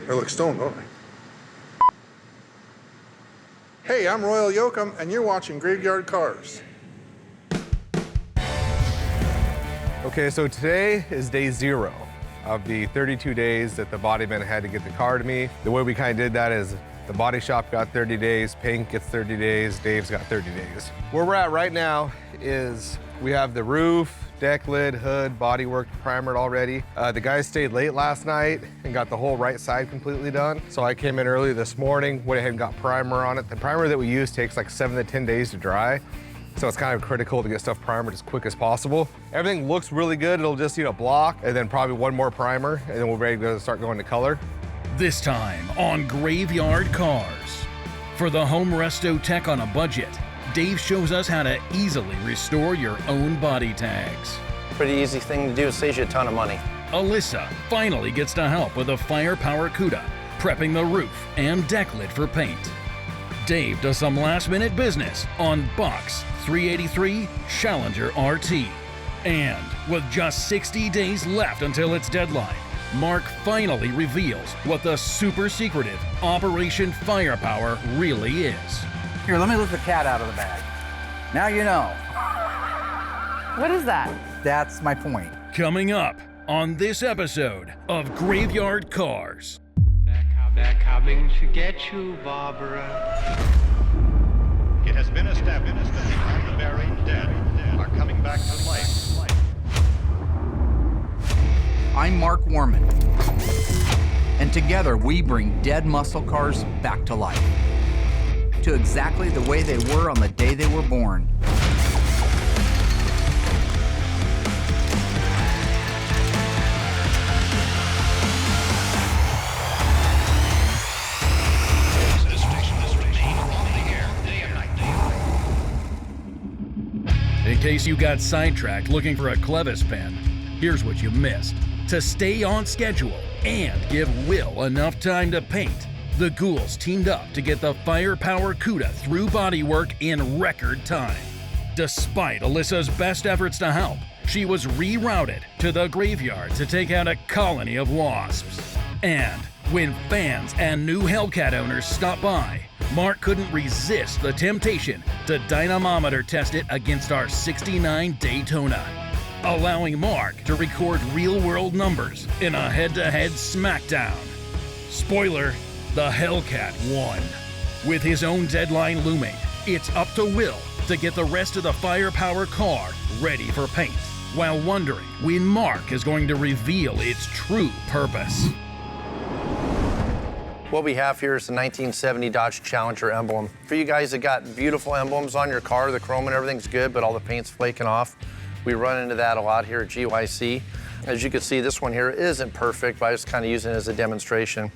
I look stoned, don't I? Hey, I'm Royal Yoakum, and you're watching Graveyard Carz. Okay, so today is day 0 of the 32 days that the bodyman had to get the car to me. The way we kind of did that is the body shop got 30 days, paint gets 30 days, Dave's got 30 days. Where we're at right now is we have the roof, deck lid, hood, bodywork primered already. The guys stayed late last night and got the whole right side completely done. So I came in early this morning, went ahead and got primer on it. The primer that we use takes like 7 to 10 days to dry. So it's kind of critical to get stuff primered as quick as possible. Everything looks really good. It'll just need a block and then probably one more primer, and then we're ready to start going to color. This time on Graveyard Carz. For the home resto tech on a budget, Dave shows us how to easily restore your own body tags. Pretty easy thing to do, saves you a ton of money. Allysa finally gets to help with a Firepower Cuda, prepping the roof and deck lid for paint. Dave does some last-minute business on Box 383 Challenger RT. And with just 60 days left until its deadline, Mark finally reveals what the super secretive Operation Firepower really is. Here, let me let the cat out of the bag. Now you know. What is that? That's my point. Coming up on this episode of Graveyard Carz. They're coming to get you, Barbara. It has been established that the buried dead are coming back to life. I'm Mark Warman, and together we bring dead muscle cars back to life, to exactly the way they were on the day they were born. In case you got sidetracked looking for a Clevis pen, here's what you missed. To stay on schedule and give Will enough time to paint, the Ghouls teamed up to get the Firepower Cuda through bodywork in record time. Despite Alyssa's best efforts to help, she was rerouted to the graveyard to take out a colony of wasps. And when fans and new Hellcat owners stopped by, Mark couldn't resist the temptation to dynamometer test it against our 69 Daytona, allowing Mark to record real-world numbers in a head-to-head smackdown. Spoiler, the Hellcat won. With his own deadline looming, it's up to Will to get the rest of the Firepower car ready for paint, while wondering when Mark is going to reveal its true purpose. What we have here is the 1970 Dodge Challenger emblem. For you guys that got beautiful emblems on your car, the chrome and everything's good, but all the paint's flaking off. We run into that a lot here at GYC. As you can see, this one here isn't perfect, but I was kind of using it as a demonstration.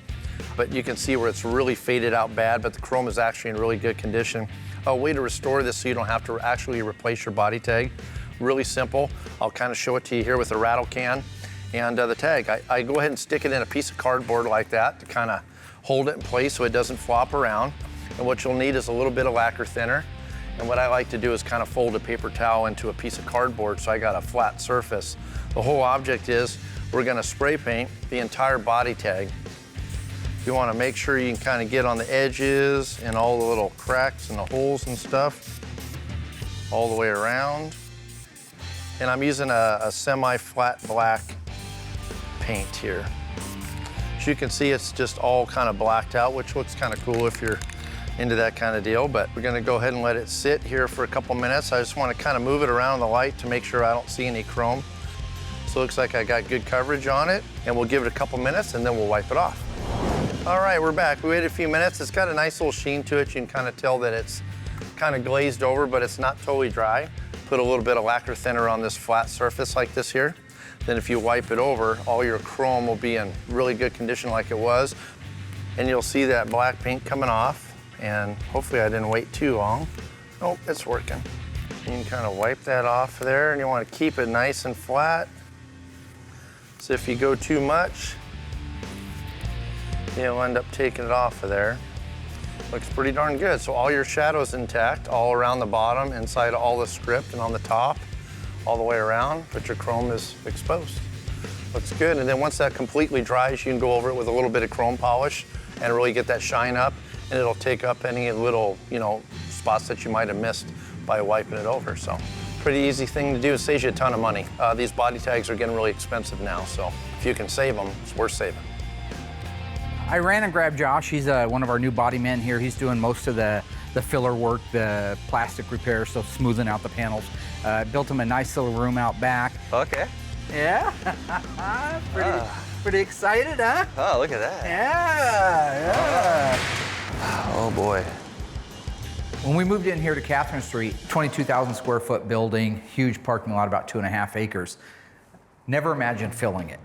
But you can see where it's really faded out bad, but the chrome is actually in really good condition. A way to restore this so you don't have to actually replace your body tag. Really simple. I'll kind of show it to you here with a rattle can and the tag. I go ahead and stick it in a piece of cardboard like that to kind of hold it in place so it doesn't flop around. And what you'll need is a little bit of lacquer thinner. And what I like to do is kind of fold a paper towel into a piece of cardboard so I got a flat surface. The whole object is we're gonna spray paint the entire body tag. You wanna make sure you can kind of get on the edges and all the little cracks and the holes and stuff, all the way around. And I'm using a semi-flat black paint here. As you can see, it's just all kind of blacked out, which looks kind of cool if you're into that kind of deal, but we're gonna go ahead and let it sit here for a couple minutes. I just wanna kind of move it around in the light to make sure I don't see any chrome. So it looks like I got good coverage on it, and we'll give it a couple minutes and then we'll wipe it off. All right, we're back. We waited a few minutes. It's got a nice little sheen to it. You can kind of tell that it's kind of glazed over, but it's not totally dry. Put a little bit of lacquer thinner on this flat surface like this here. Then if you wipe it over, all your chrome will be in really good condition like it was. And you'll see that black paint coming off. And hopefully I didn't wait too long. Oh, it's working. You can kind of wipe that off there, and you want to keep it nice and flat. So if you go too much, you'll end up taking it off of there. Looks pretty darn good. So all your shadow's intact, all around the bottom, inside all the script, and on the top, all the way around, but your chrome is exposed. Looks good, and then once that completely dries, you can go over it with a little bit of chrome polish and really get that shine up, and it'll take up any little, spots that you might have missed by wiping it over. So pretty easy thing to do. It saves you a ton of money. These body tags are getting really expensive now, so if you can save them, it's worth saving. I ran and grabbed Josh. He's one of our new body men here. He's doing most of the filler work, the plastic repair, so smoothing out the panels. Built him a nice little room out back. Okay. Yeah? Pretty excited, huh? Oh, look at that. Yeah. Oh boy. When we moved in here to Catherine Street, 22,000 square foot building, huge parking lot, about 2.5 acres. Never imagined filling it.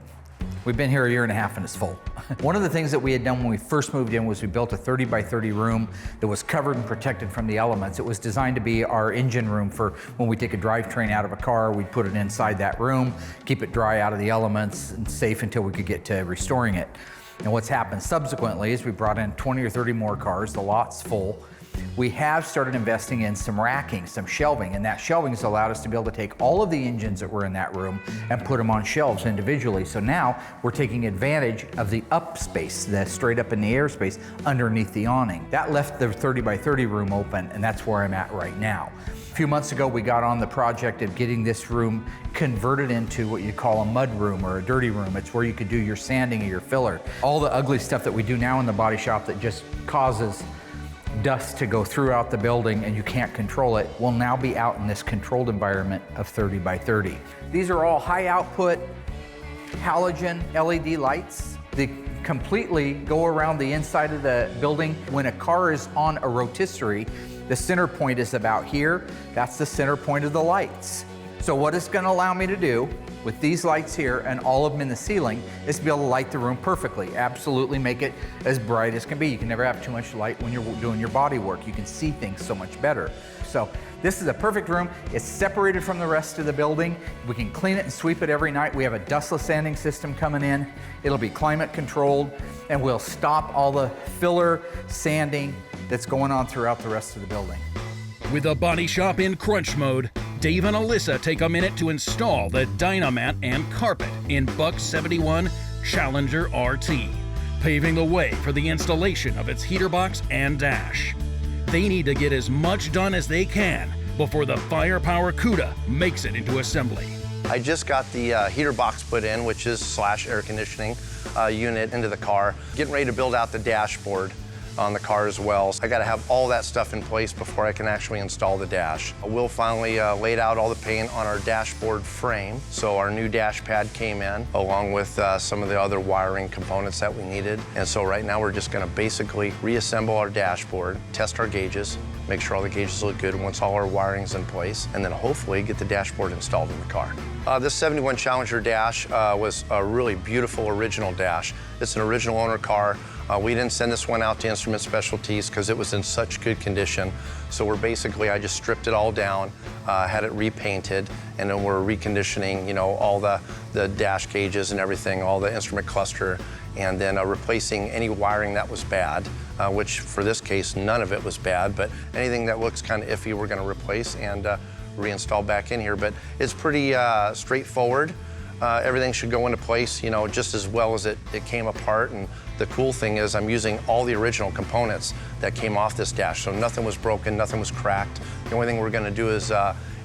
We've been here a year and a half and it's full. One of the things that we had done when we first moved in was we built a 30 by 30 room that was covered and protected from the elements. It was designed to be our engine room for when we take a drivetrain out of a car, we'd put it inside that room, keep it dry out of the elements and safe until we could get to restoring it. And what's happened subsequently is we brought in 20 or 30 more cars, the lot's full. We have started investing in some racking, some shelving, and that shelving has allowed us to be able to take all of the engines that were in that room and put them on shelves individually. So now we're taking advantage of the up space, the straight up in the air space underneath the awning. That left the 30 by 30 room open, and that's where I'm at right now. A few months ago, we got on the project of getting this room converted into what you call a mud room or a dirty room. It's where you could do your sanding or your filler. All the ugly stuff that we do now in the body shop that just causes dust to go throughout the building and you can't control it will now be out in this controlled environment of 30 by 30. These are all high output halogen LED lights. They completely go around the inside of the building. When a car is on a rotisserie, the center point is about here. That's the center point of the lights. So what it's going to allow me to do with these lights here and all of them in the ceiling is to be able to light the room perfectly. Absolutely make it as bright as can be. You can never have too much light when you're doing your body work. You can see things so much better. So this is a perfect room. It's separated from the rest of the building. We can clean it and sweep it every night. We have a dustless sanding system coming in. It'll be climate controlled and we'll stop all the filler sanding that's going on throughout the rest of the building. With a body shop in crunch mode, Dave and Allysa take a minute to install the Dynamat and carpet in Buck 71 Challenger RT, paving the way for the installation of its heater box and dash. They need to get as much done as they can before the Firepower Cuda makes it into assembly. I just got the heater box put in, which is / air conditioning unit into the car. Getting ready to build out the dashboard on the car as well. So I got to have all that stuff in place before I can actually install the dash. Will finally laid out all the paint on our dashboard frame. So our new dash pad came in along with some of the other wiring components that we needed. And so right now we're just going to basically reassemble our dashboard, test our gauges, make sure all the gauges look good once all our wiring's in place, and then hopefully get the dashboard installed in the car. This 71 Challenger dash was a really beautiful original dash. It's an original owner car. We didn't send this one out to Instrument Specialties because it was in such good condition. So I just stripped it all down, had it repainted, and then we're reconditioning, all the dash gauges and everything, all the instrument cluster, and then replacing any wiring that was bad, which for this case, none of it was bad, but anything that looks kind of iffy, we're gonna replace and reinstall back in here. But it's pretty straightforward. Everything should go into place, just as well as it came apart. And the cool thing is I'm using all the original components that came off this dash. So nothing was broken, nothing was cracked. The only thing we're gonna do is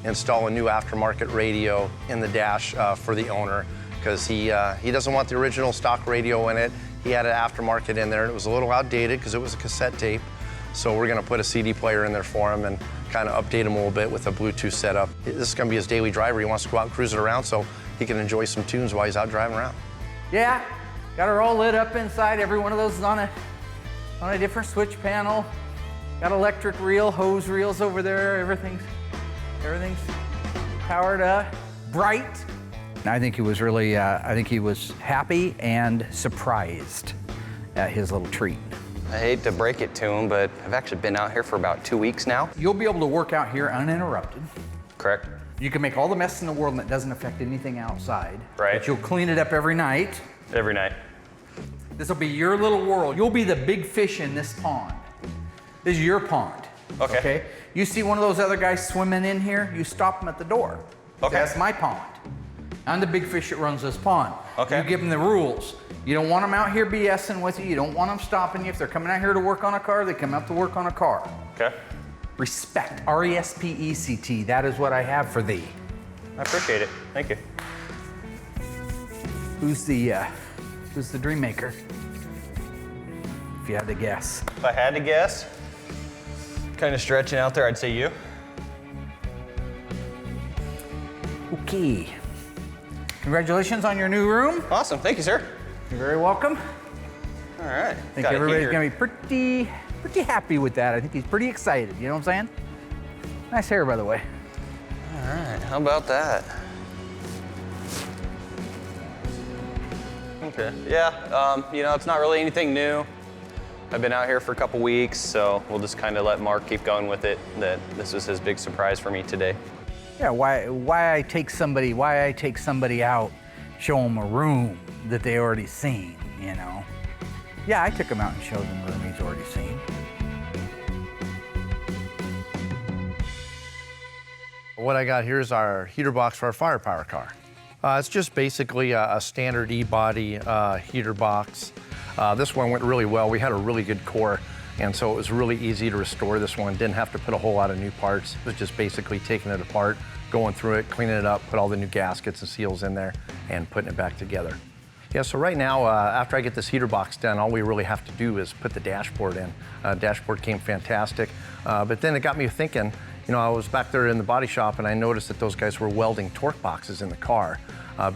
install a new aftermarket radio in the dash for the owner, because he doesn't want the original stock radio in it. He had an aftermarket in there, and it was a little outdated because it was a cassette tape. So we're gonna put a CD player in there for him and kind of update him a little bit with a Bluetooth setup. This is gonna be his daily driver. He wants to go out and cruise it around so he can enjoy some tunes while he's out driving around. Yeah, got her all lit up inside. Every one of those is on a different switch panel. Got electric reel, hose reels over there. Everything's powered up, bright. I think he was really, happy and surprised at his little treat. I hate to break it to him, but I've actually been out here for about 2 weeks now. You'll be able to work out here uninterrupted. Correct. You can make all the mess in the world and it doesn't affect anything outside. Right. But you'll clean it up every night. Every night. This will be your little world. You'll be the big fish in this pond. This is your pond. Okay. You see one of those other guys swimming in here, you stop them at the door. Okay. That's my pond. I'm the big fish that runs this pond. Okay. You give them the rules. You don't want them out here BSing with you. You don't want them stopping you. If they're coming out here to work on a car, they come out to work on a car. Okay. Respect, R-E-S-P-E-C-T. That is what I have for thee. I appreciate it. Thank you. Who's the dream maker? If you had to guess. If I had to guess, kind of stretching out there, I'd say you. Okay. Congratulations on your new room. Awesome. Thank you, sir. You're very welcome. All right. I think everybody's gonna be pretty happy with that. I think he's pretty excited. You know what I'm saying? Nice hair, by the way. All right. How about that? Okay. Yeah. You know, it's not really anything new. I've been out here for a couple weeks, so we'll just kind of let Mark keep going with it. That this was his big surprise for me today. Yeah. Why I take somebody out, show them a room that they already seen. You know. Yeah, I took him out and showed him a room he's already seen. What I got here is our heater box for our firepower car. It's just basically a standard E-body heater box. This one went really well. We had a really good core, and so it was really easy to restore this one. Didn't have to put a whole lot of new parts. It was just basically taking it apart, going through it, cleaning it up, put all the new gaskets and seals in there, and putting it back together. Yeah, so right now, after I get this heater box done, all we really have to do is put the dashboard in. Dashboard came fantastic, but then it got me thinking, you know, I was back there in the body shop and I noticed that those guys were welding torque boxes in the car.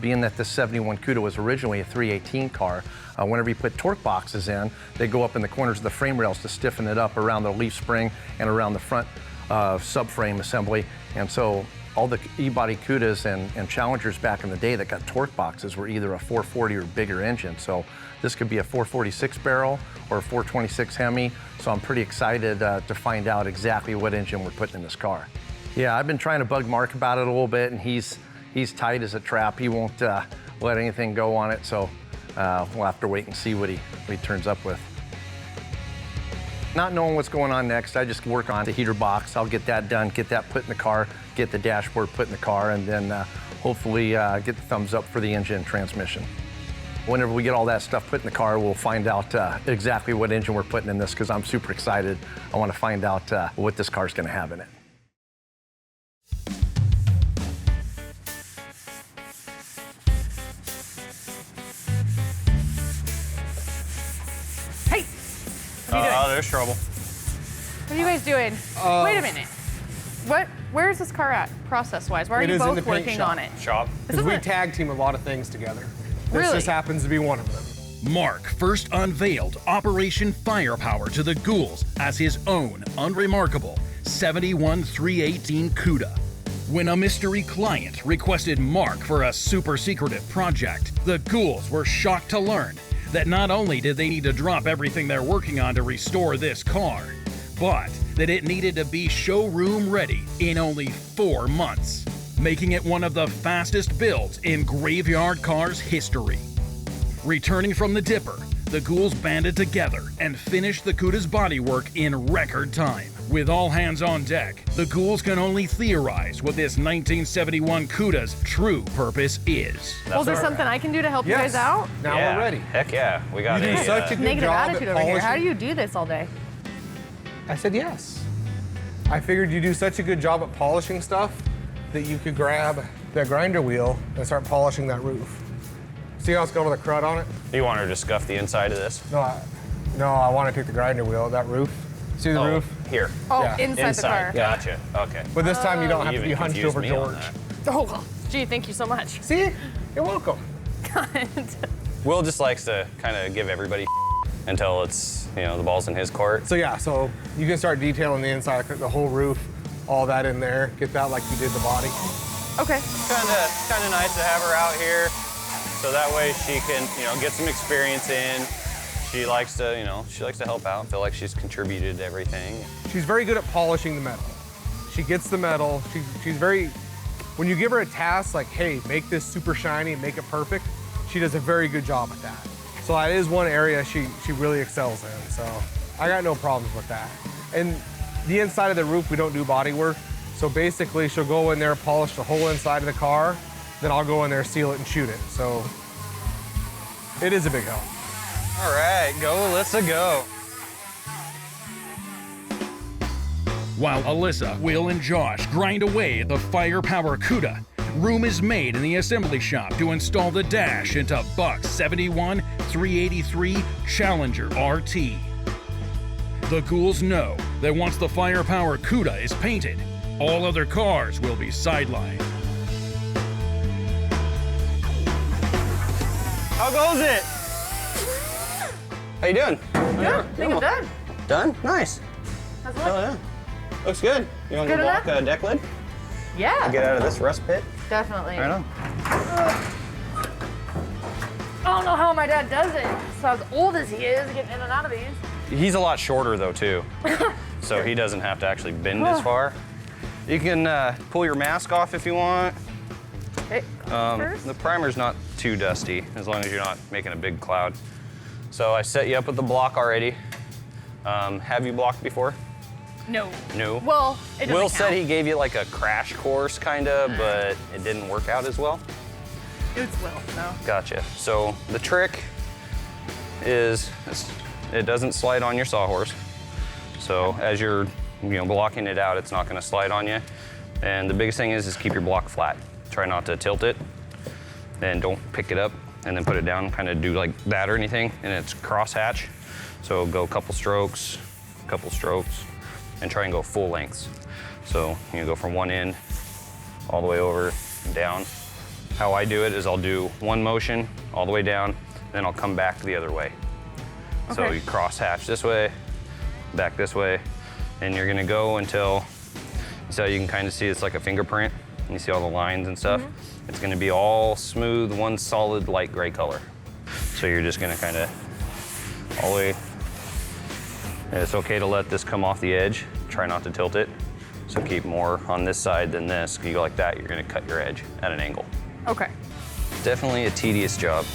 Being that this 71 Cuda was originally a 318 car, whenever you put torque boxes in, they go up in the corners of the frame rails to stiffen it up around the leaf spring and around the front subframe assembly. And so all the E-body Cudas and Challengers back in the day that got torque boxes were either a 440 or bigger engine. So this could be a 446 barrel or a 426 Hemi. So I'm pretty excited to find out exactly what engine we're putting in this car. Yeah, I've been trying to bug Mark about it a little bit, and he's tight as a trap. He won't let anything go on it. So we'll have to wait and see what he turns up with. Not knowing what's going on next, I just work on the heater box. I'll get that done, get that put in the car, get the dashboard put in the car, and then hopefully get the thumbs up for the engine and transmission. Whenever we get all that stuff put in the car, we'll find out exactly what engine we're putting in this, because I'm super excited. I want to find out what this car's going to have in it. Hey! Oh, there's trouble. What are you guys doing? Wait a minute. Where is this car at, process-wise? Why are you both working on it? Shop. Because we tag team a lot of things together. This Really? just happens to be one of them. Mark first unveiled Operation Firepower to the ghouls as his own unremarkable 71 318 Cuda. When a mystery client requested Mark for a super secretive project, the ghouls were shocked to learn that not only did they need to drop everything they're working on to restore this car, but that it needed to be showroom ready in only 4 months, making it one of the fastest builds in Graveyard Carz history. Returning from the Dipper, the ghouls banded together and finished the Cuda's bodywork in record time. With all hands on deck, the ghouls can only theorize what this 1971 Cuda's true purpose is. Well, is there something I can do to help you guys out? Now Yeah. we're ready. Heck yeah. We got You do a, such a good Negative job attitude at over here. How do polishing. you do this all day? I said yes. I figured you do such a good job at polishing stuff that you could grab the grinder wheel and start polishing that roof. See how it's got all the crud on it? You want her to scuff the inside of this? No, I want to take the grinder wheel, that roof. See the roof? Here. Oh, Yeah. inside the car. Gotcha. Okay. But this time you don't have to Even be hunched confused over me on George. that. Oh, gee, thank you so much. See? You're welcome. Will just likes to kind of give everybody until it's, you know, the ball's in his court. So yeah, so you can start detailing the inside, the whole roof, all that in there. Get that like you did the body. Okay. Kind of nice to have her out here, so that way she can, you know, get some experience in. She likes to, you know, she likes to help out, feel like she's contributed to everything. She's very good at polishing the metal. She gets the metal. She's very, when you give her a task like, hey, make this super shiny, make it perfect, she does a very good job at that. So that is one area she really excels in. So I got no problems with that. And the inside of the roof, we don't do body work. So basically she'll go in there, polish the whole inside of the car, then I'll go in there, seal it, and shoot it. So it is a big help. All right, go Alyssa, go. While Alyssa, Will, and Josh grind away at the Firepower Cuda, room is made in the assembly shop to install the dash into Buck 71 383 Challenger RT. The ghouls know that once the Firepower Cuda is painted, all other cars will be sidelined. How goes it? How you doing? Yeah, I think I'm done. Done? Nice. How's Hell it? yeah. Looks good. You want to Good go block enough? a deck lid? Yeah. Get out of this rust pit? Definitely. I know. I don't know how my dad does it. So as old as he is, getting in and out of these. He's a lot shorter though too, so he doesn't have to actually bend as far. You can pull your mask off if you want. Okay. First. The primer's not too dusty as long as you're not making a big cloud. So I set you up with the block already. Have you blocked before? No. No. Well, it doesn't Will count. said he gave you like a crash course kinda, but it didn't work out as well. It's Will, no. Gotcha. So the trick is it doesn't slide on your sawhorse. So as you're blocking it out, it's not gonna slide on you. And the biggest thing is keep your block flat. Try not to tilt it, and don't pick it up and then put it down, kind of do like that or anything, and it's crosshatch. So go a couple strokes, and try and go full lengths. So you go from one end all the way over and down. How I do it is I'll do one motion all the way down, then I'll come back the other way. So Okay. you crosshatch this way, back this way, and you're gonna go until, so you can kind of see it's like a fingerprint, and you see all the lines and stuff. It's gonna be all smooth, one solid light gray color. So you're just gonna kind of all the way, and it's okay to let this come off the edge. Try not to tilt it. So keep more on this side than this. If you go like that, you're gonna cut your edge at an angle. Okay. Definitely a tedious job.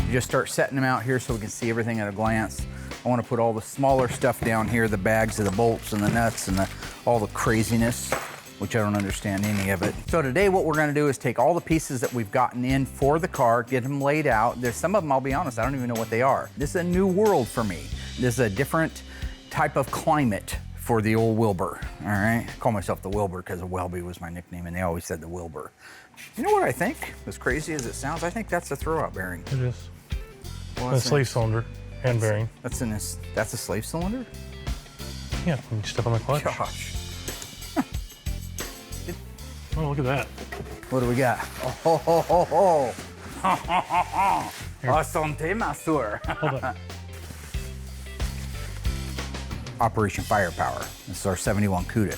You just start setting them out here so we can see everything at a glance. I want to put all the smaller stuff down here, the bags of the bolts and the nuts and all the craziness, which I don't understand any of it. So today what we're going to do is take all the pieces that we've gotten in for the car, get them laid out. There's some of them, I'll be honest, I don't even know what they are. This is a new world for me. This is a different type of climate for the old Wilbur, all right? I call myself the Wilbur because Welby was my nickname and they always said the Wilbur. You know what I think? As crazy as it sounds, I think that's a throwout bearing. It is. Well, A slave cylinder and bearing. That's a slave cylinder? Yeah, when you step on the clutch. Gosh. Oh, look at that. What do we got? Oh, ho, ho, ho, ho. Asante, Masur. Hold on. Operation Firepower. This is our 71 Cuda.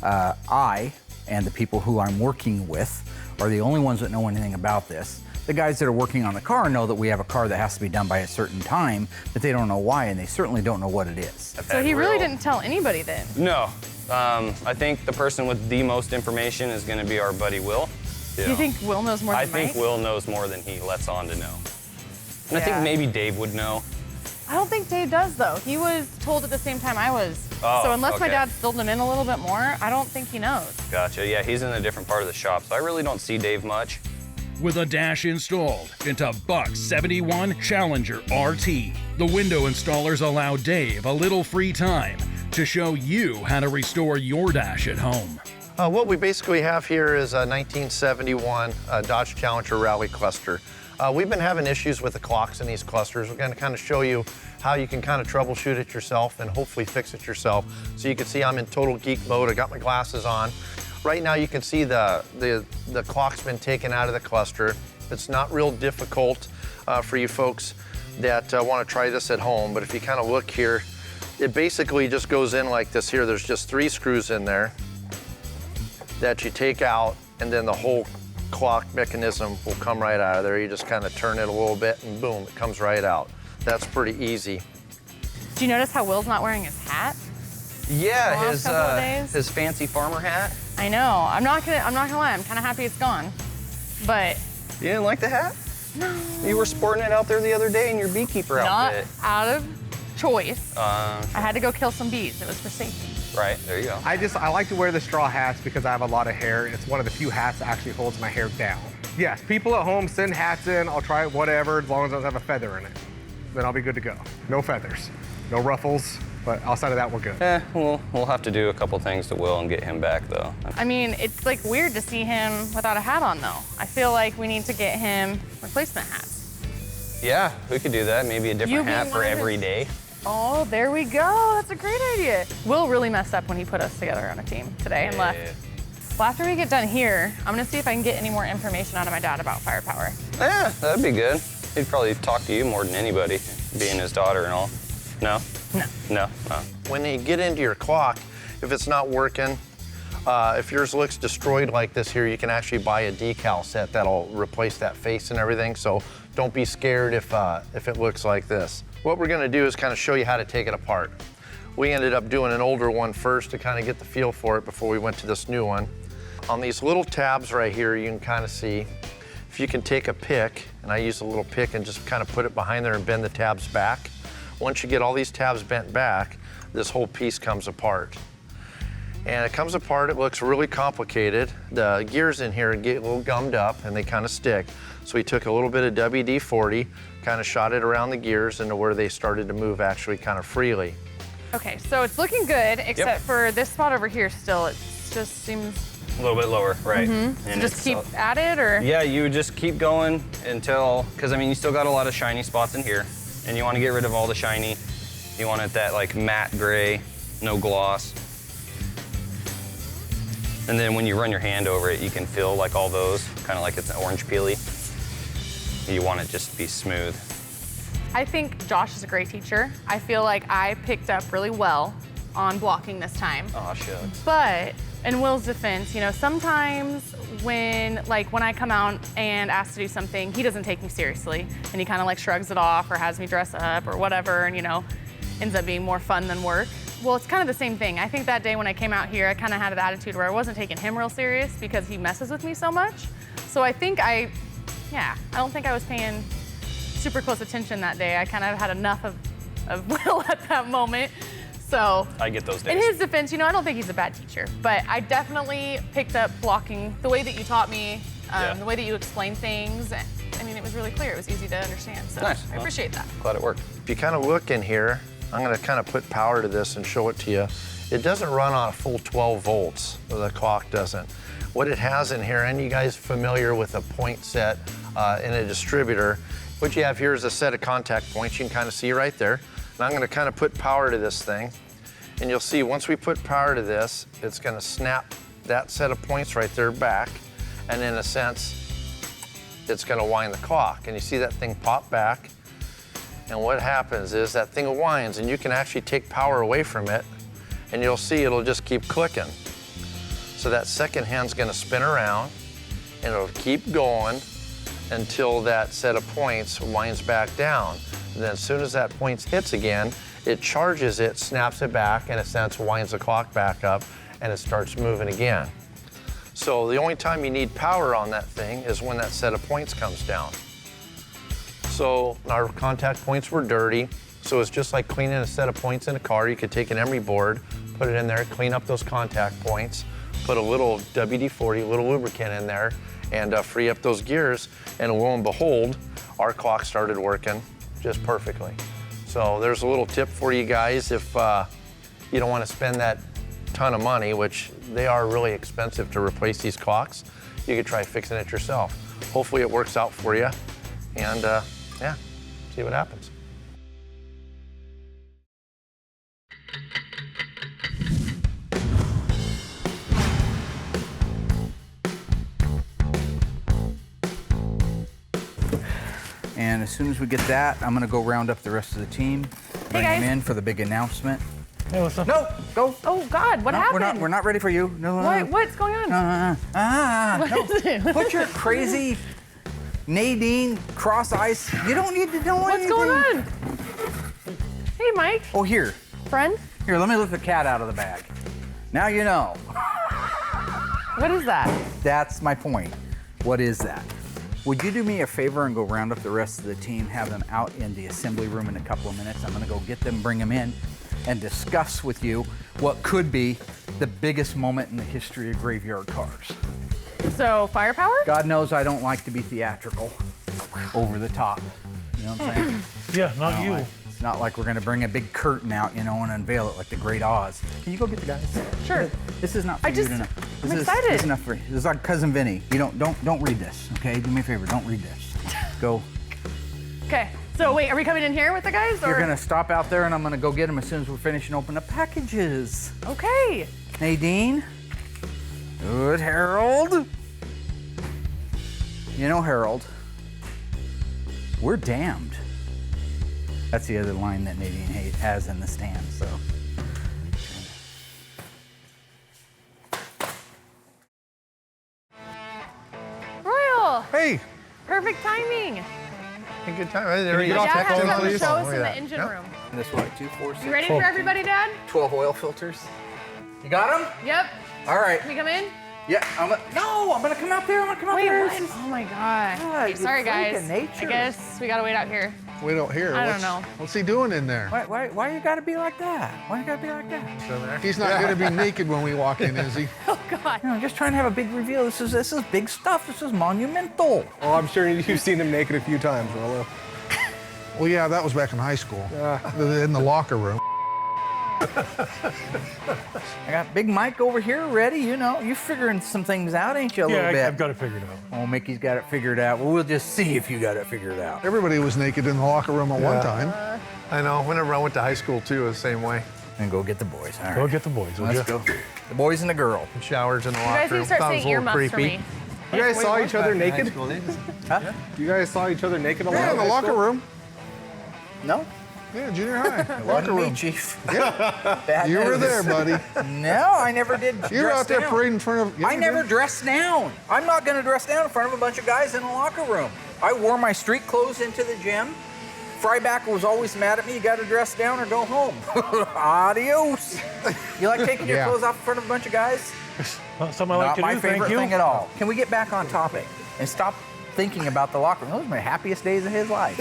I and the people who I'm working with are the only ones that know anything about this. The guys that are working on the car know that we have a car that has to be done by a certain time, but they don't know why, and they certainly don't know what it is. So he really didn't tell anybody then? No. I think the person with the most information is going to be our buddy Will. Do you think Will knows more than I think Mike? Will knows more than he lets on to know. And I think Yeah. maybe Dave would know. I don't think Dave does though. He was told at the same time I was. Oh, so unless my okay. dad filled him in a little bit more, I don't think he knows. Gotcha. Yeah, he's in a different part of the shop, so I really don't see Dave much. With a dash installed into Buck 71 Challenger RT, the window installers allow Dave a little free time to show you how to restore your dash at home. What we basically have here is a 1971 Dodge Challenger Rally cluster. We've been having issues with the clocks in these clusters. We're going to kind of show you how you can kind of troubleshoot it yourself and hopefully fix it yourself. So you can see I'm in total geek mode. I got my glasses on. Right now you can see the clock's been taken out of the cluster. It's not real difficult for you folks that want to try this at home, but if you kind of look here, it basically just goes in like this here. There's just 3 screws in there that you take out, and then the whole clock mechanism will come right out of there. You just kind of turn it a little bit and boom, it comes right out. That's pretty easy. Do you notice how Will's not wearing his hat? Yeah, The last couple of days? his fancy farmer hat. I know. I'm not gonna lie. I'm kind of happy it's gone. But You didn't like the hat? No. You were sporting it out there the other day in your beekeeper not outfit. out of choice. I had to go kill some bees. It was for safety. Right, there you go. I like to wear the straw hats because I have a lot of hair. It's one of the few hats that actually holds my hair down. Yes, people at home send hats in. I'll try it, whatever, as long as it doesn't have a feather in it. Then I'll be good to go. No feathers, no ruffles, but outside of that, we're good. We'll have to do a couple things to Will and get him back, though. I mean, it's like weird to see him without a hat on, though. I feel like we need to get him replacement hats. Yeah, we could do that. Maybe a different hat for every day. Oh, there we go. That's a great idea. Will really messed up when he put us together on a team today and left. Well, after we get done here, I'm gonna see if I can get any more information out of my dad about firepower. Yeah, that'd be good. He'd probably talk to you more than anybody, being his daughter and all. No? No. No? Oh. When you get into your clock, if it's not working, if yours looks destroyed like this here, you can actually buy a decal set that'll replace that face and everything. So don't be scared if it looks like this. What we're gonna do is kind of show you how to take it apart. We ended up doing an older one first to kind of get the feel for it before we went to this new one. On these little tabs right here, you can kind of see, if you can take a pick, and I use a little pick and just kind of put it behind there and bend the tabs back. Once you get all these tabs bent back, this whole piece comes apart. And it comes apart, it looks really complicated. The gears in here get a little gummed up and they kind of stick. So we took a little bit of WD-40, kind of shot it around the gears into where they started to move actually kind of freely. Okay, so it's looking good, except for this spot over here still, it just seems... A little bit lower, right. Mm-hmm. And So just keep at it, or? Yeah, you would just keep going until, because I mean, you still got a lot of shiny spots in here, and you want to get rid of all the shiny. You want it that like matte gray, no gloss. And then when you run your hand over it, you can feel like all those, kind of like it's an orange peely. You want it just to be smooth. I think Josh is a great teacher. I feel like I picked up really well on blocking this time. Oh, shucks. But in Will's defense, you know, sometimes when I come out and ask to do something, he doesn't take me seriously, and he kind of like shrugs it off or has me dress up or whatever, and you know, ends up being more fun than work. Well, it's kind of the same thing. I think that day when I came out here, I kind of had an attitude where I wasn't taking him real serious because he messes with me so much. So I think I don't think I was paying super close attention that day. I kind of had enough of Will at that moment. So I get those days. In his defense, you know, I don't think he's a bad teacher, but I definitely picked up blocking the way that you taught me, the way that you explained things. I mean, it was really clear. It was easy to understand. So nice. I appreciate that. Glad it worked. If you kind of look in here, I'm going to kind of put power to this and show it to you. It doesn't run on a full 12 volts. The clock doesn't. What it has in here, and you guys familiar with a point set in a distributor, what you have here is a set of contact points. You can kind of see right there. And I'm going to kind of put power to this thing. And you'll see once we put power to this, it's going to snap that set of points right there back. And in a sense, it's going to wind the clock. And you see that thing pop back. And what happens is that thing winds, and you can actually take power away from it, and you'll see it'll just keep clicking. So that second hand's going to spin around, and it'll keep going until that set of points winds back down. And then as soon as that point hits again, it charges it, snaps it back, and in a sense winds the clock back up, and it starts moving again. So the only time you need power on that thing is when that set of points comes down. So our contact points were dirty, so it's just like cleaning a set of points in a car. You could take an emery board, put it in there, clean up those contact points, put a little WD-40, a little lubricant in there, and free up those gears, and lo and behold, our clock started working just perfectly. So there's a little tip for you guys if you don't want to spend that ton of money, which they are really expensive to replace these clocks. You could try fixing it yourself. Hopefully it works out for you, and yeah, see what happens. And as soon as we get that, I'm gonna go round up the rest of the team, bring them in for the big announcement. Hey, what's up? No, go. Oh God, what happened? We're not ready for you. No. What's going on? What is it? Put your crazy Nadine cross eyes. You don't need to know anything. What's going on? Hey, Mike. Oh, here. Friend? Here, let me lift the cat out of the bag. Now you know. What is that? That's my point. What is that? Would you do me a favor and go round up the rest of the team, have them out in the assembly room in a couple of minutes? I'm gonna go get them, bring them in, and discuss with you what could be the biggest moment in the history of graveyard cars. So, firepower? God knows I don't like to be theatrical, over the top. You know what I'm saying? Yeah, not you. It's not like we're gonna bring a big curtain out, you know, and unveil it like the Great Oz. Can you go get the guys? Sure. This is not for you tonight. I'm excited. This is not for you. This is like Cousin Vinny. You don't read this, okay? Do me a favor, don't read this. Go. Okay. So wait, are we coming in here with the guys? Or? You're gonna stop out there and I'm gonna go get them as soon as we're finished and open the packages. Okay. Nadine. Good, Harold. You know, Harold, we're damned. That's the other line that Nadine has in the stand, so. Royal. Hey, Perfect timing. Hey, good time. There you you get go. off Dad that has phone, something to please? show us Look in at the engine that. room. This way, 2, 4, 6. You ready for everybody, Dad? 12 oil filters. You got them? Yep. All right. Can we come in? Yeah, I'm gonna come out there. I'm gonna come out Wait, there. what? Oh my God. God, Okay, you sorry, freak guys. of nature. I guess we gotta wait out here. we don't hear. I don't know. What's he doing in there? Why you gotta be like that? Why you gotta be like that? He's not going to be naked when we walk in, is he? Oh God. You know, I'm just trying to have a big reveal. This is big stuff. This is monumental. Oh, I'm sure you've seen him naked a few times, Rollo. Well, yeah, that was back in high school. In the locker room. I got Big Mike over here ready. You know, you figuring some things out, ain't you, a little bit? I've got it figured out. Oh, Mickey's got it figured out. Well, we'll just see if you got it figured out. Everybody was naked in the locker room at one time. I know. Whenever I went to high school, too, it was the same way. And go get the boys. All right. Go get the boys, will Let's ya? go. The boys and the girl. Showers in the You guys locker need room. to start Sounds a saying little earmuffs for creepy. me. You guys saw each other naked? Huh? You guys saw each other naked a lot? Yeah, in the locker room. No? Yeah, junior high. Wasn't locker me, room. Chief. Yeah. Bad You were news. there, buddy. No, I never did. You were dress out there down. parading in front of. Yeah, I you never did. dressed down. I'm not going to dress down in front of a bunch of guys in a locker room. I wore my street clothes into the gym. Fryback was always mad at me. You got to dress down or go home. Adios. You like taking your Yeah. clothes off in front of a bunch of guys? Not something I like Not to my do, favorite thank you. thing at all. Can we get back on topic and stop thinking about the locker room? Those are my happiest days of his life.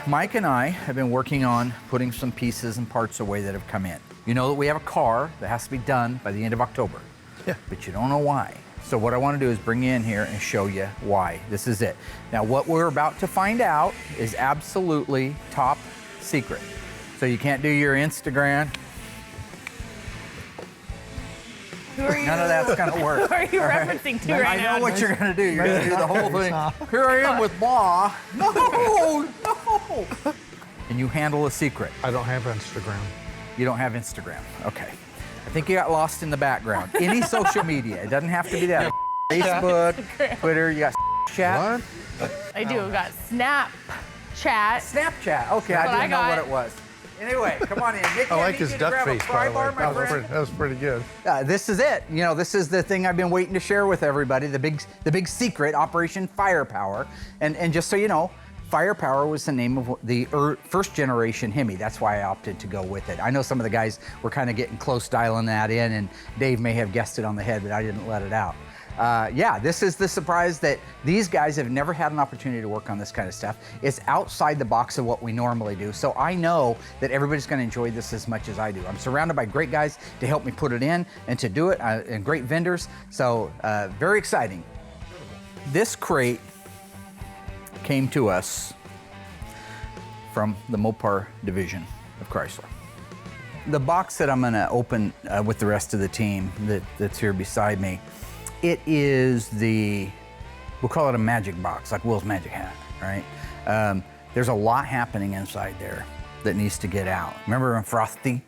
Mike and I have been working on putting some pieces and parts away that have come in. You know that we have a car that has to be done by the end of October. Yeah. But you don't know why. So what I want to do is bring you in here and show you why. This is it. Now what we're about to find out is absolutely top secret. So you can't do your Instagram. Who are you? None of that's gonna work. Who are you referencing to right I now? know what you're gonna do. You're gonna do the whole thing. Here I am with blah. No, no. Can you handle a secret? I don't have Instagram. You don't have Instagram. Okay. I think you got lost in the background. Any social media. It doesn't have to be that. Facebook, Twitter, you got chat. What? I do. Got Snapchat. Snapchat. Okay, That's I what didn't know I what got. it was. Anyway, come on in. Nick, I like need his you to duck grab a face, pry by the way. bar, my friend. That was pretty good. This is it. You know, this is the thing I've been waiting to share with everybody, the big secret, Operation Firepower. And just so you know, Firepower was the name of the first generation Hemi. That's why I opted to go with it. I know some of the guys were kind of getting close dialing that in, and Dave may have guessed it on the head, but I didn't let it out. Yeah, this is the surprise that these guys have never had an opportunity to work on this kind of stuff. It's outside the box of what we normally do. So I know that everybody's gonna enjoy this as much as I do. I'm surrounded by great guys to help me put it in and to do it, and great vendors. So very exciting. This crate came to us from the Mopar division of Chrysler. The box that I'm gonna open with the rest of the team that's here beside me, it is we'll call it a magic box, like Will's magic hat, right? There's a lot happening inside there that needs to get out. Remember when Frosty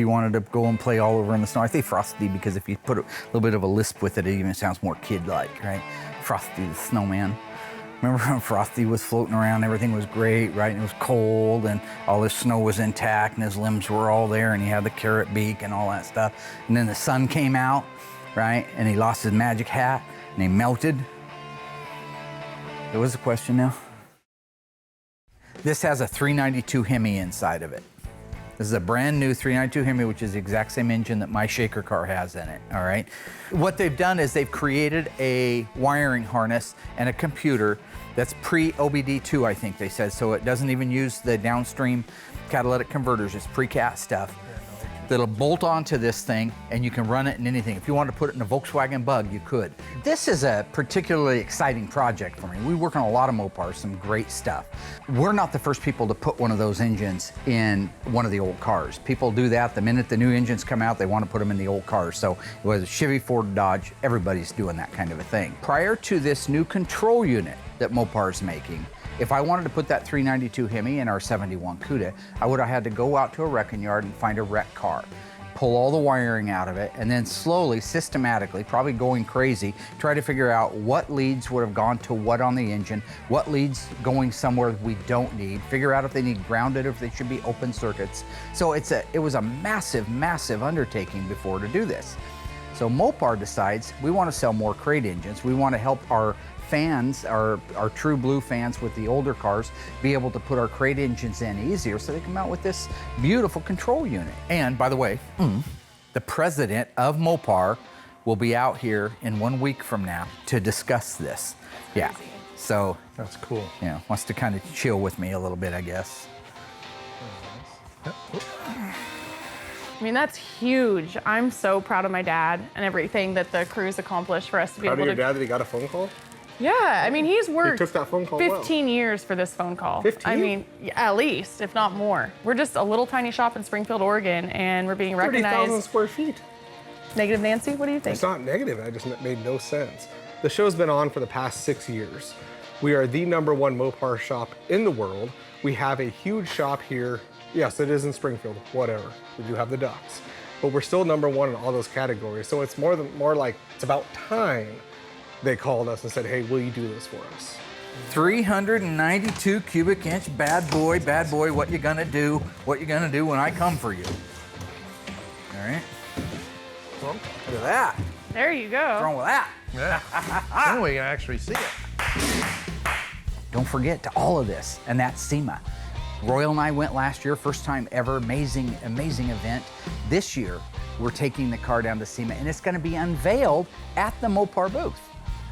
wanted to go and play all over in the snow? I say Frosty because if you put a little bit of a lisp with it, it even sounds more kid-like, right? Frosty the snowman. Remember when Frosty was floating around, everything was great, right? And it was cold and all his snow was intact and his limbs were all there and he had the carrot beak and all that stuff. And then the sun came out, right? And he lost his magic hat and he melted. What was the question now? This has a 392 Hemi inside of it. This is a brand new 392 Hemi, which is the exact same engine that my shaker car has in it, all right? What they've done is they've created a wiring harness and a computer that's pre-OBD2, I think they said, so it doesn't even use the downstream catalytic converters, it's pre-cat stuff. That'll bolt onto this thing and you can run it in anything. If you wanted to put it in a Volkswagen Bug, you could. This is a particularly exciting project for me. We work on a lot of Mopars, some great stuff. We're not the first people to put one of those engines in one of the old cars. People do that the minute the new engines come out, they want to put them in the old cars. So whether Chevy, Ford, Dodge, everybody's doing that kind of a thing. Prior to this new control unit that Mopar's making, if I wanted to put that 392 Hemi in our 71 Cuda, I would have had to go out to a wrecking yard and find a wrecked car, pull all the wiring out of it, and then slowly, systematically, probably going crazy, try to figure out what leads would have gone to what on the engine, what leads going somewhere we don't need, figure out if they need grounded, if they should be open circuits. So it was a massive, massive undertaking before to do this. So Mopar decides we want to sell more crate engines. We want to help our fans, our true blue fans with the older cars, be able to put our crate engines in easier so they come out with this beautiful control unit. And by the way, the president of Mopar will be out here in 1 week from now to discuss this. Yeah, so That's cool. yeah, wants to kind of chill with me a little bit, I guess. I mean, that's huge. I'm so proud of my dad and everything that the crew's accomplished for us to be Proud of able your to. dad that he got a phone call? Yeah, I mean, he's worked took that phone call 15 years for this phone call. 15? I mean, yeah, at least, if not more. We're just a little tiny shop in Springfield, Oregon, and we're being 30,000 recognized. square feet. Negative Nancy, what do you think? It's not negative, it just made no sense. The show's been on for the past 6 years. We are the #1 Mopar shop in the world. We have a huge shop here. Yes, it is in Springfield, whatever. We do have the Ducks. But we're still #1 in all those categories. So it's more like, it's about time they called us and said, hey, will you do this for us? 392 cubic inch bad boy, what you gonna do? What you gonna do when I come for you? All right. Look at that. There you What's wrong go. with that? Then we can actually see it. Don't forget to all of this, and that's SEMA. Royal and I went last year, first time ever, amazing, amazing event. This year, we're taking the car down to SEMA, and it's gonna be unveiled at the Mopar booth.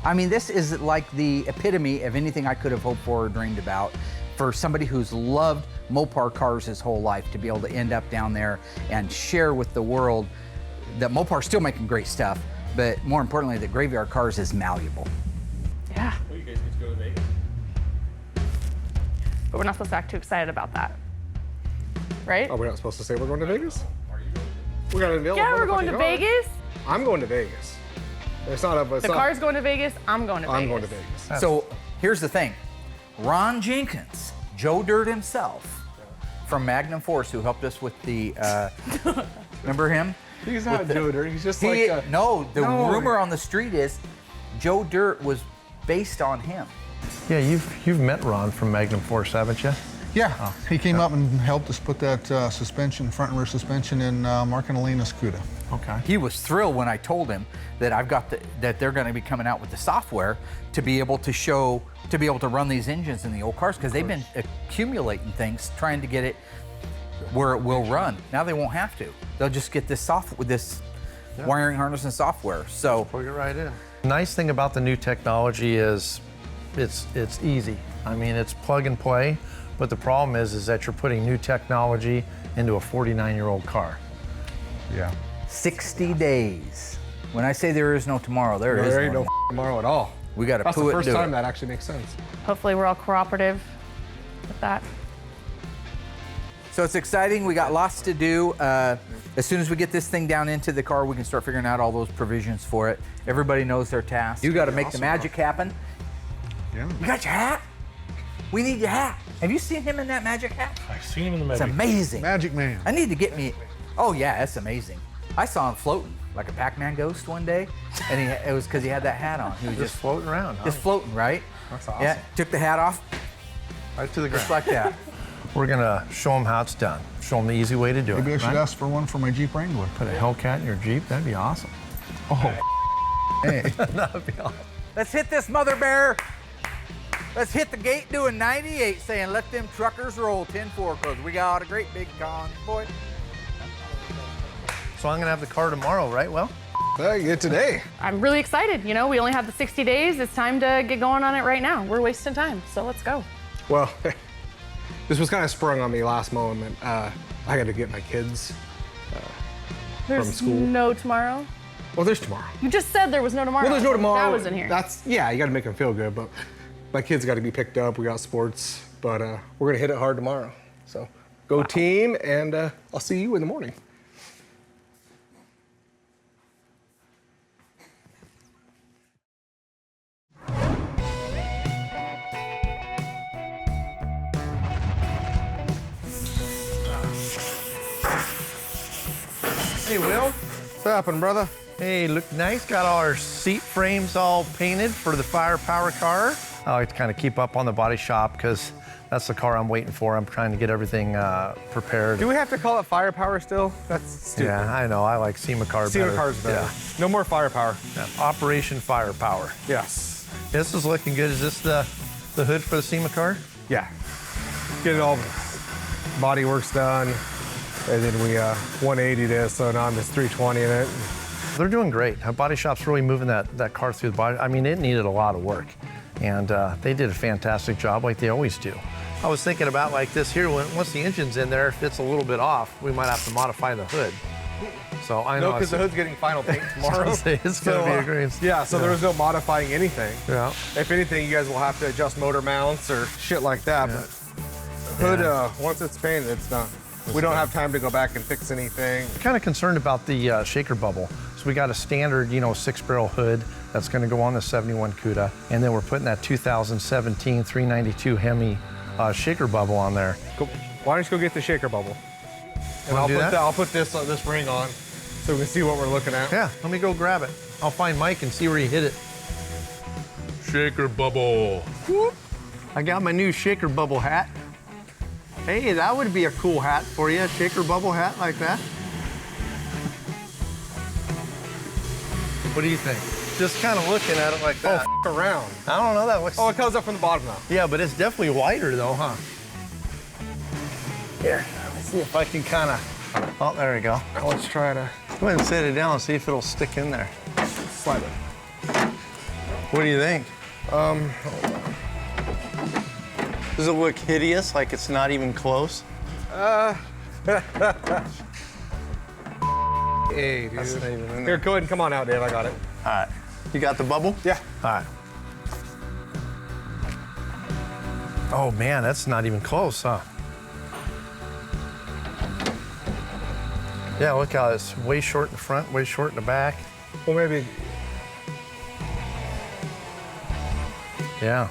I mean, this is like the epitome of anything I could have hoped for or dreamed about for somebody who's loved Mopar cars his whole life to be able to end up down there and share with the world that Mopar's still making great stuff, but more importantly, that Graveyard Carz is malleable. Yeah, Well, you guys get to go to Vegas. but we're not supposed to act too excited about that. Right? Oh, we're not supposed to say we're going to Vegas? We got to unveil Yeah, a we're going to motherfucking car. Vegas. I'm going to Vegas. It's not a. It's The not, car's going to Vegas. I'm going to Vegas. I'm going to Vegas. So here's the thing. Ron Jenkins, Joe Dirt himself, from Magnum Force, who helped us with the, remember him? He's not Joe Dirt. He's just He, like. no, the No. rumor on the street is Joe Dirt was based on him. Yeah, you've met Ron from Magnum Force, haven't you? Yeah, he came up and helped us put that suspension, front and rear suspension in Mark and Alina's Cuda. Okay. He was thrilled when I told him that that they're going to be coming out with the software to be able to run these engines in the old cars, because they've been accumulating things trying to get it where it will run. Now they won't have to. They'll just get this wiring harness and software. So Plug it right in. Nice thing about the new technology is it's easy. I mean, it's plug and play, but the problem is that you're putting new technology into a 49-year-old car. Yeah. 60 days. When I say there is no tomorrow, there Ain't no tomorrow at all. We got to That's poo the it, first do time it. that actually makes sense. Hopefully, we're all cooperative with that. So it's exciting. We got lots to do. As soon as we get this thing down into the car, we can start figuring out all those provisions for it. Everybody knows their task. You got to make the magic happen. Yeah. You got your hat? We need your hat. Have you seen him in that magic hat? I've seen him in the It's movie. amazing. Magic Man. I need to get me. Oh yeah, that's amazing. I saw him floating like a Pac-Man ghost one day, and it was because he had that hat on. He was Just floating around, huh? just floating, right? That's awesome. Yeah. Took the hat off, Right to the just ground. like that. We're gonna show them how it's done. Show them the easy way to do Maybe I it. should right? ask for one for my Jeep Wrangler. Put a Hellcat in your Jeep. That'd be awesome. Oh, hey. Let's hit this mother bear. Let's hit the gate doing 98, saying let them truckers roll 10-4, because we got a great big convoy. So I'm gonna have the car tomorrow, right? Well, Get today. I'm really excited. You know, we only have the 60 days. It's time to get going on it right now. We're wasting time, so let's go. Well, this was kind of sprung on me last moment. I got to get my kids There's from school. no tomorrow. Well, there's tomorrow. You just said there was no tomorrow. Well, there's no tomorrow. That was in here. Yeah, you got to make them feel good, but my kids got to be picked up. We got sports, but we're gonna hit it hard tomorrow. So go team, and I'll see you in the morning. hey, Will. What's happening, brother? Hey, look nice. Got our seat frames all painted for the firepower car. I like to kind of keep up on the body shop because that's the car I'm waiting for. I'm trying to get everything prepared. Do we have to call it firepower still? That's stupid. Yeah, I know. I like SEMA car better. SEMA car's better. Yeah. No more firepower. Yeah. Operation Firepower. Yes. This is looking good. Is this the hood for the SEMA car? Yeah. Get it all body work's done, and then we 180 this, so now I'm just 320 in it. They're doing great. Body shop's really moving that car through the body. I mean, it needed a lot of work, and they did a fantastic job like they always do. I was thinking about like this here, once the engine's in there, if it's a little bit off, we might have to modify the hood. So I know. No, because the hood's getting final paint tomorrow. It's gonna be a great. Yeah, so there was no modifying anything. Yeah. If anything, you guys will have to adjust motor mounts or shit like that, but hood, once it's painted, it's done. We don't have time to go back and fix anything. Kind of concerned about the shaker bubble. So we got a standard, 6-barrel hood that's going to go on the 71 Cuda, and then we're putting that 2017 392 Hemi shaker bubble on there. Why don't you go get the shaker bubble? And I'll put this ring on so we can see what we're looking at. Yeah, let me go grab it. I'll find Mike and see where he hid it. Shaker bubble. Whoop. I got my new shaker bubble hat. Hey, that would be a cool hat for you, a shaker bubble hat like that. What do you think? Just kind of looking at it like that. Oh, f around. I don't know, that looks... Oh, it comes up from the bottom now. Yeah, but it's definitely wider though, huh? Here, let's see if I can kind of... Oh, there we go. Now let's try to... Go ahead and set it down and see if it'll stick in there. Slide it. What do you think? Does it look hideous, like it's not even close? Hey, dude. That's not even in there. Here, go ahead and come on out, Dave. I got it. All right. You got the bubble? Yeah. All right. Oh, man, that's not even close, huh? Yeah, look how it's way short in the front, way short in the back. Well, maybe... Yeah.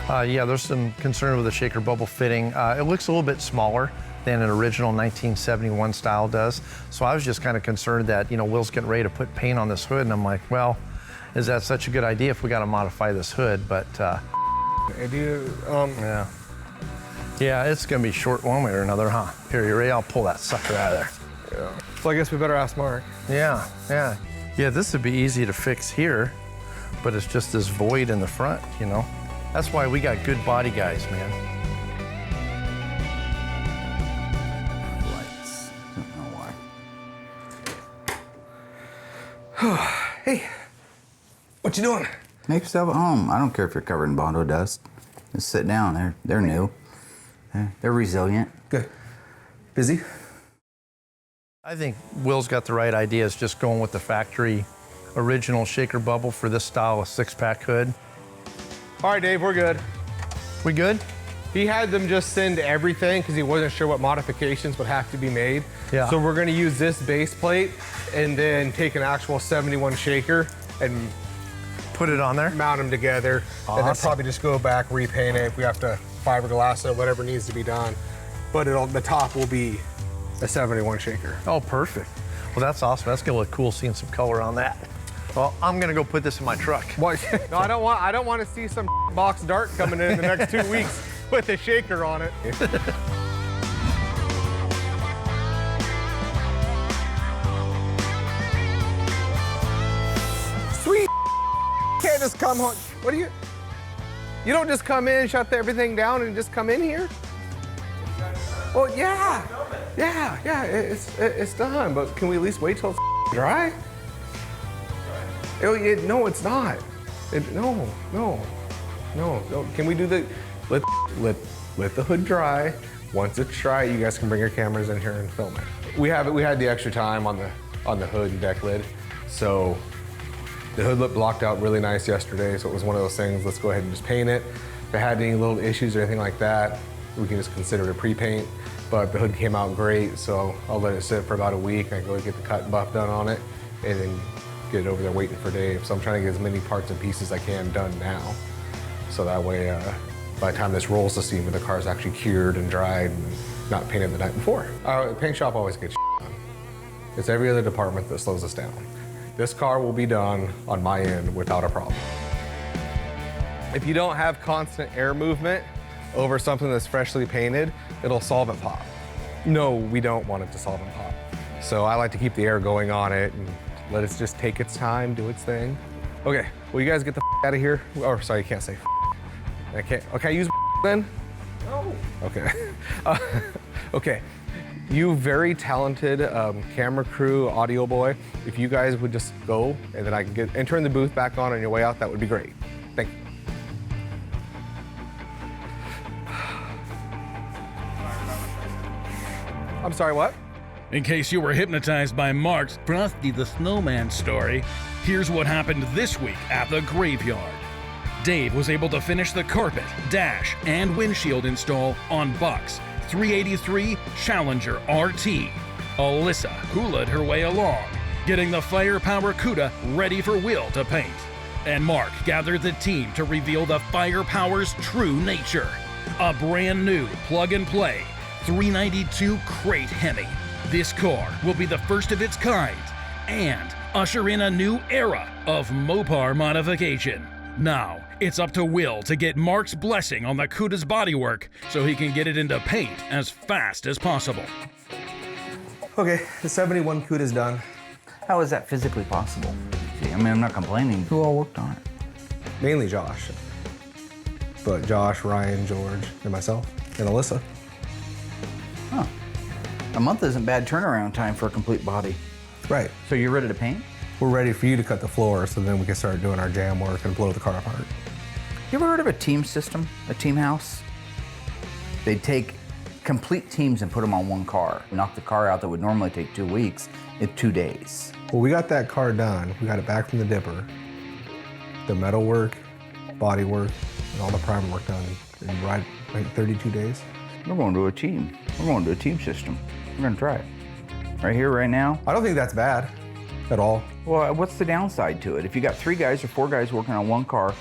Yeah, there's some concern with the shaker bubble fitting. It looks a little bit smaller than an original 1971 style does. So I was just kind of concerned that, Will's getting ready to put paint on this hood, and I'm like, well, is that such a good idea if we got to modify this hood? But yeah. Yeah, it's gonna be short one way or another, huh? Here, you ready? I'll pull that sucker out of there. Yeah. So I guess we better ask Mark. Yeah, yeah. Yeah, this would be easy to fix here, but it's just this void in the front, That's why we got good body guys, man. Lights. Don't know why. Hey, what you doing? Make yourself at home. I don't care if you're covered in Bondo dust. Just sit down. They're new. They're resilient. Good. Busy? I think Will's got the right idea. It's just going with the factory original shaker bubble for this style of 6-pack hood. All right, Dave, we're good. We good? He had them just send everything because he wasn't sure what modifications would have to be made. Yeah. So we're gonna use this base plate and then take an actual 71 shaker and put it on there, mount them together, and then probably just go back, repaint it. If we have to fiberglass it, whatever needs to be done. But the top will be a 71 shaker. Oh, perfect. Well, that's awesome. That's gonna look cool seeing some color on that. Well, I'm gonna go put this in my truck. What? No, I don't want to see some box dart coming in the next 2 weeks with a shaker on it. Sweet. Can't just come home. What are you? You don't just come in, shut everything down, and just come in here? Well, yeah, it's done, but can we at least wait till it's dry? No, it's not. No. Can we do the, let the hood dry. Once it's dry, you guys can bring your cameras in here and film it. We had the extra time on the hood and deck lid, so the hood lip blocked out really nice yesterday, so it was one of those things, let's go ahead and just paint it. If it had any little issues or anything like that, we can just consider it a pre-paint. But the hood came out great, so I'll let it sit for about a week. I go get the cut and buff done on it, and then get it over there waiting for Dave. So I'm trying to get as many parts and pieces as I can done now. So that way, by the time this rolls to steam, the car's actually cured and dried and not painted the night before. The paint shop always gets done. It's every other department that slows us down. This car will be done on my end without a problem. If you don't have constant air movement over something that's freshly painted, it'll solvent pop. No, we don't want it to solvent pop. So I like to keep the air going on it and let it just take its time, do its thing. Okay, will you guys get the out of here? Oh, sorry, you can't say I can't, okay, use then? No. Okay. Okay, you very talented camera crew, audio boy, if you guys would just go and then I can enter in the booth back on your way out, that would be great. Thank you. I'm sorry, what? In case you were hypnotized by Mark's Frosty the Snowman story, here's what happened this week at the graveyard. Dave was able to finish the carpet, dash, and windshield install on Buck's 383 Challenger RT. Allysa hulaed her way along, getting the Firepower Cuda ready for Will to paint. And Mark gathered the team to reveal the Firepower's true nature. A brand new plug-and-play 392 crate Hemi. This car will be the first of its kind and usher in a new era of Mopar modification. Now, it's up to Will to get Mark's blessing on the Cuda's bodywork so he can get it into paint as fast as possible. Okay, the 71 Cuda's done. How is that physically possible? See, I mean, I'm not complaining. Who all worked on it? Mainly Josh. But Josh, Ryan, George, and myself, and Allysa. Huh. A month isn't bad turnaround time for a complete body. Right. So you're ready to paint? We're ready for you to cut the floor so then we can start doing our jam work and blow the car apart. You ever heard of a team system, a team house? They take complete teams and put them on one car, knock the car out that would normally take 2 weeks in 2 days. Well, we got that car done. We got it back from the dipper. The metal work, body work, and all the primer work done in right, like 32 days. We're going to a team. We're going to a team system. We're going to try it. Right here, right now. I don't think that's bad at all. Well, what's the downside to it? If you got 3 guys or 4 guys working on one car,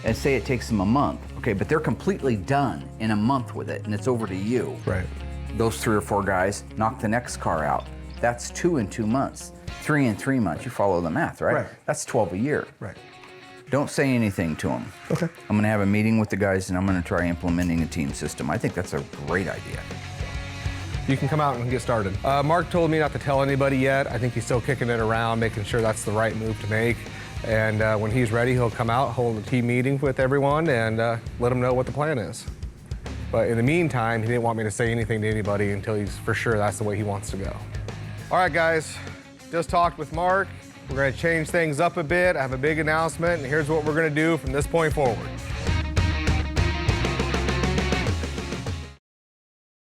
and say it takes them a month, okay, but they're completely done in a month with it, and it's over to you. Right. Those 3 or 4 guys knock the next car out. That's 2 in 2 months. 3 in 3 months. You follow the math, right? Right. That's 12 a year. Right. Don't say anything to them. Okay. I'm gonna have a meeting with the guys, and I'm gonna try implementing a team system. I think that's a great idea. You can come out and get started. Mark told me not to tell anybody yet. I think he's still kicking it around, making sure that's the right move to make. And when he's ready, he'll come out, hold a team meeting with everyone, and let them know what the plan is. But in the meantime, he didn't want me to say anything to anybody until he's for sure that's the way he wants to go. All right, guys, just talked with Mark. We're gonna change things up a bit. I have a big announcement, and here's what we're gonna do from this point forward.